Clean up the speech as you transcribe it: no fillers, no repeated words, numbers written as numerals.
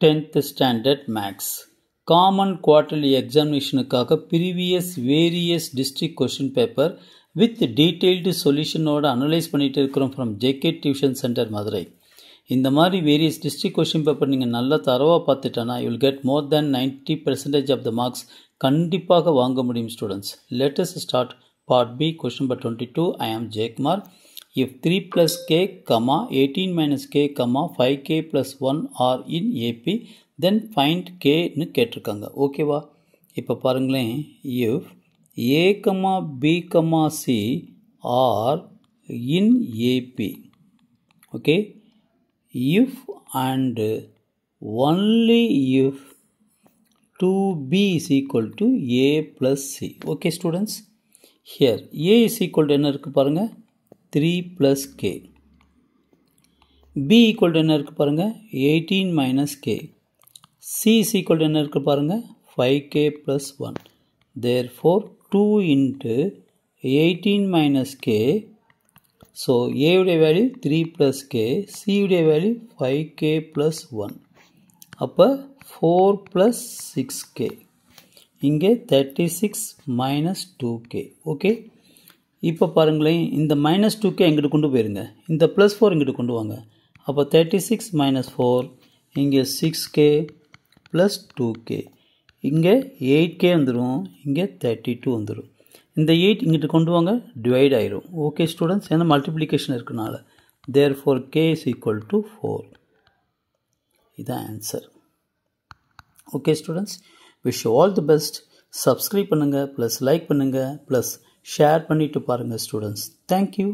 10th Standard Max Common Quarterly Examinationக்காக previous various district question paper with detailed solution ஓட analyse பண்ணிட்டு இருக்கிறோம் from JK Tuition Center Madurai. இந்த மாதிரி various district question paper நீங்கள் நல்லா தரவா பார்த்துட்டானா you will get more than 90% of the marks கண்டிப்பாக வாங்க முடியும் students. Let us start part B question number 22. I am Jaykumar. If 3 plus k, 18 minus k, 5k plus 1 are in AP, then find k னு கேட்டிருக்காங்க. ஓகேவா? இப்போ பாருங்களேன். If a, b, c are in AP. Okay? If and only if 2b is equal to a plus c. Okay students? Here a is equal to என்ன இருக்கு பாருங்க? 3 plus k. b equal to என்ன இருக்கு பாருங்க? 18 minus k. c is equal to என்ன இருக்கு பாருங்க? 5k plus 1. Therefore 2 into 18 minus k. So a உடைய வேல்யூ 3 plus k. c உடைய வேல்யூ 5k plus 1. அப்போ 4 plus 6k. இங்கே 36 minus 2k. ஓகே. இப்போ பாருங்களேன், இந்த மைனஸ் 2k இங்கிட்டு கொண்டு போயிருங்க, இந்த ப்ளஸ் 4 இங்கிட்டு கொண்டு வாங்க. அப்போ 36 மைனஸ் 4 இங்கே 6k ப்ளஸ் 2k, இங்கே 8k வந்துடும், இங்கே 32 வந்துடும். இந்த 8 இங்கிட்டு கொண்டு வாங்க, டிவைட் ஆயிரும். ஓகே ஸ்டூடெண்ட்ஸ், ஏன்னா மல்டிப்ளிகேஷன் இருக்கனால. Therefore k is equal to 4. இதுதான் answer. Okay students, wish you all the best. Subscribe பண்ணுங்கள், ப்ளஸ் லைக் பண்ணுங்கள், ப்ளஸ் ஷேர் பண்ணிட்டு பாருங்கள் ஸ்டூடெண்ட்ஸ். தேங்க்யூ.